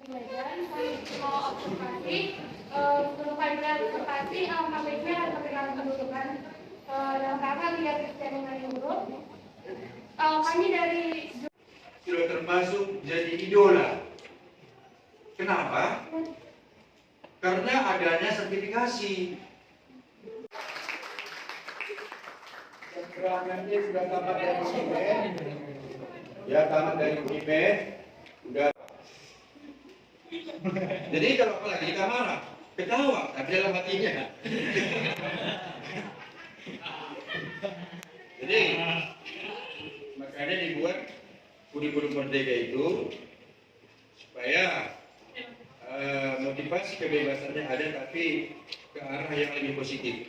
Kemudian mau observasi untuk kalian observasi KPK atau kenalan kedudukan dalam rangka lihat kecenderungan huruf. Kami dari sudah termasuk jadi idola. Kenapa? Karena adanya sertifikasi. Nanti sudah tamat dari UIP, ya tamat dari UIP, udah. Jadi kalau apalagi kita marah, ketawa, tapi dalam hatinya. Jadi makanya dibuat kurikulum merdeka itu supaya motivasi kebebasannya ada, tapi ke arah yang lebih positif.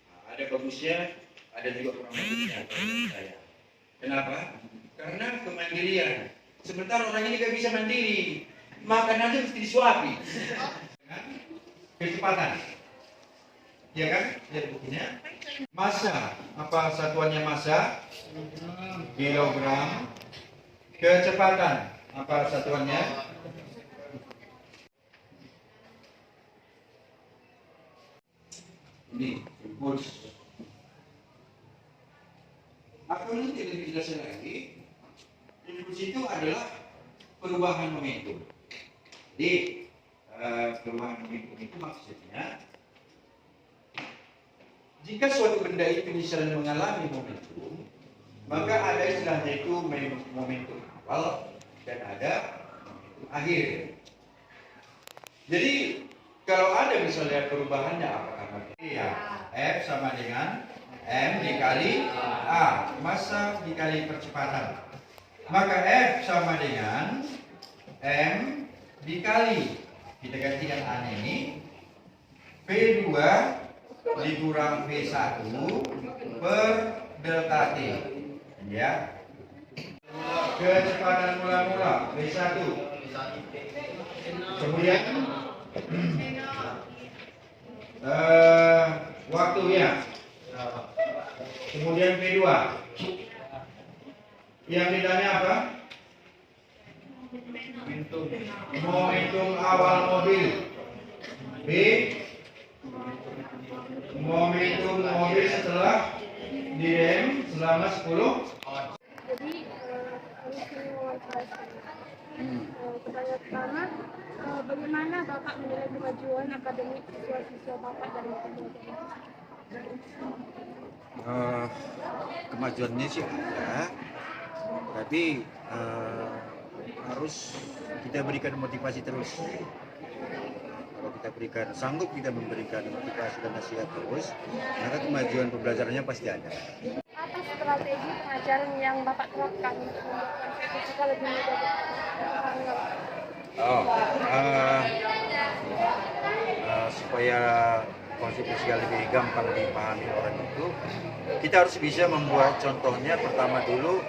Nah, ada bagusnya, ada juga kurang bagusnya. Kenapa? Karena kemandirian. Sementara orang ini gak bisa mandiri, makan aja mesti disuapi. Kecepatan, ya kan? Lihat bukunya. Massa, apa satuannya massa? Kilogram. Kecepatan, apa satuannya? Ini impuls. Atau nanti lebih jelas lagi, impuls itu adalah perubahan momentum. Jadi perubahan momentum itu maksudnya, jika suatu benda itu misalnya mengalami momentum, maka ada istilahnya itu momentum awal dan ada momentum akhir. Jadi kalau ada misalnya perubahannya apakah ya F sama dengan M dikali A, massa dikali percepatan. Maka F sama dengan M dikali, kita gantikan A ini, P2 dikurang P1 per delta T, ya. Kecepatan mula-mula P1, kemudian waktunya, kemudian P2, yang bedanya apa? Momentum awal mobil. B, momentum mobil setelah direm selama 10. Jadi kami mewawancarai pertanyaan pertama, bagaimana Bapak menilai kemajuan akademik siswa-siswa Bapak dari pembelajaran? Kemajuannya sih ada, tapi harus kita berikan motivasi terus. Kalau kita berikan, sanggup kita memberikan motivasi dan nasihat terus, maka kemajuan pembelajarannya pasti ada. Apa strategi pengajaran yang Bapak terapkan untuk membuat siswa lebih mudah supaya konsep sosial lebih gampang dipahami orang itu, kita harus bisa membuat contohnya. Pertama dulu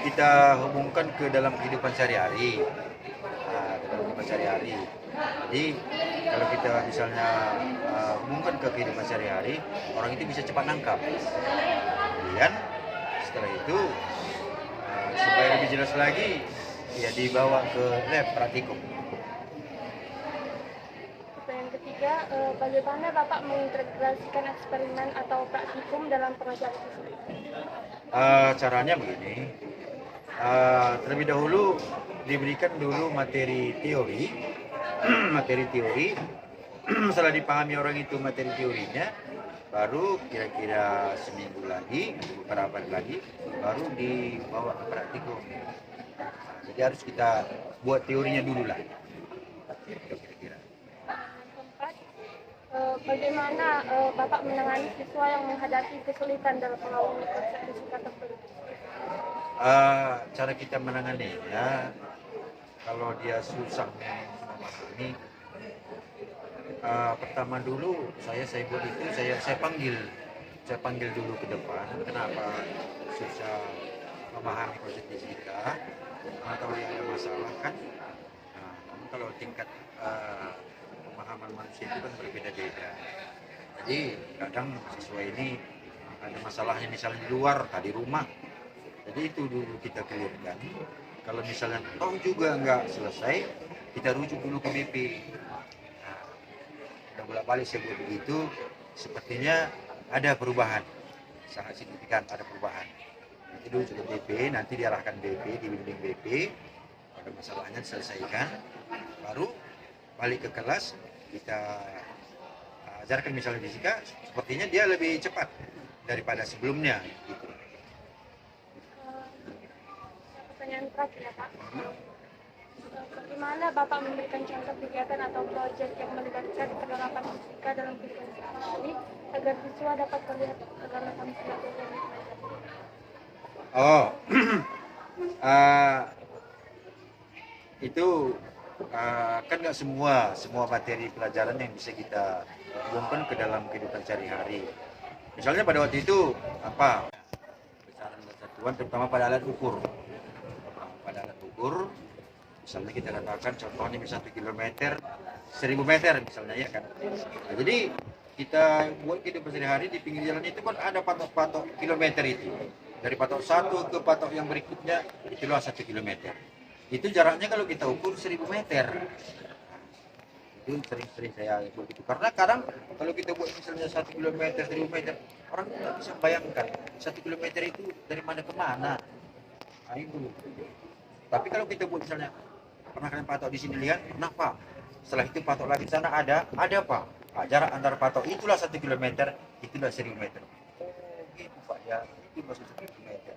kita hubungkan ke dalam kehidupan sehari-hari. Jadi kalau kita misalnya hubungkan ke kehidupan sehari-hari, orang itu bisa cepat nangkap. Kemudian setelah itu supaya lebih jelas lagi, ya dibawa ke lab praktikum. Yang ketiga, bagaimana Bapak mengintegrasikan eksperimen atau praktikum dalam pengajaran siswa? Caranya begini, terlebih dahulu diberikan dulu materi teori, setelah dipahami orang itu materi teorinya, baru kira-kira seminggu lagi, beberapa hari lagi, baru dibawa ke praktikum. Jadi harus kita buat teorinya dulu lah. Kira-kira. Keempat, bagaimana Bapak menangani siswa yang menghadapi kesulitan dalam mengalami konsep fisika tertentu? Cara kita menanganinya, kalau dia susah memahami, pertama dulu saya buat itu, saya panggil dulu ke depan. Kenapa susah memahami konsep fisika? Kalau dia ada masalah kan, kalau tingkat pemahaman manusia itu kan berbeda-beda. Jadi kadang siswa ini ada masalahnya misalnya di luar, di rumah. Jadi itu dulu kita clearkan. Kalau misalnya toh juga nggak selesai, kita rujuk dulu ke BP. Nah, udah bolak-balik saya buat begitu, sepertinya ada perubahan, sangat signifikan ada perubahan. Nanti dulu ke BP, nanti diarahkan BP, dibimbing BP, pada masalahnya diselesaikan, baru balik ke kelas, kita ajarkan misalnya fisika, sepertinya dia lebih cepat daripada sebelumnya. Gitu. Pertanyaan terakhir ya Pak. Bagaimana Bapak memberikan contoh kegiatan atau proyek yang melibatkan penerapan fisika dalam kehidupan sehari-hari agar siswa dapat melihat relevansi materi yang dipelajari? Oh, itu kan nggak semua materi pelajaran yang bisa kita hubungkan ke dalam kehidupan sehari-hari. Misalnya pada waktu itu apa besaran satuan terutama pada alat ukur. Pada alat ukur, misalnya kita katakan contohnya misalnya 1 kilometer, 1000 meter misalnya ya kan. Nah, jadi kita buat kehidupan sehari-hari di pinggir jalan itu kan ada patok-patok kilometer itu. Dari patok satu ke patok yang berikutnya itulah 1 kilometer. Itu jaraknya kalau kita ukur 1000 meter. Itu sering-sering saya buat itu. Karena kadang kalau kita buat misalnya 1 kilometer, 1000 meter, orang tidak bisa bayangkan 1 kilometer itu dari mana ke mana. Nah, itu. Tapi kalau kita buat misalnya, pernah kalian patok di sini lihat? Pernah Pak. Setelah itu patok lagi di sana ada Pak. Nah, jarak antar patok itulah 1 kilometer, itulah 1000 meter. Oh, gitu Pak ya. Itu maksud 1 kilometer.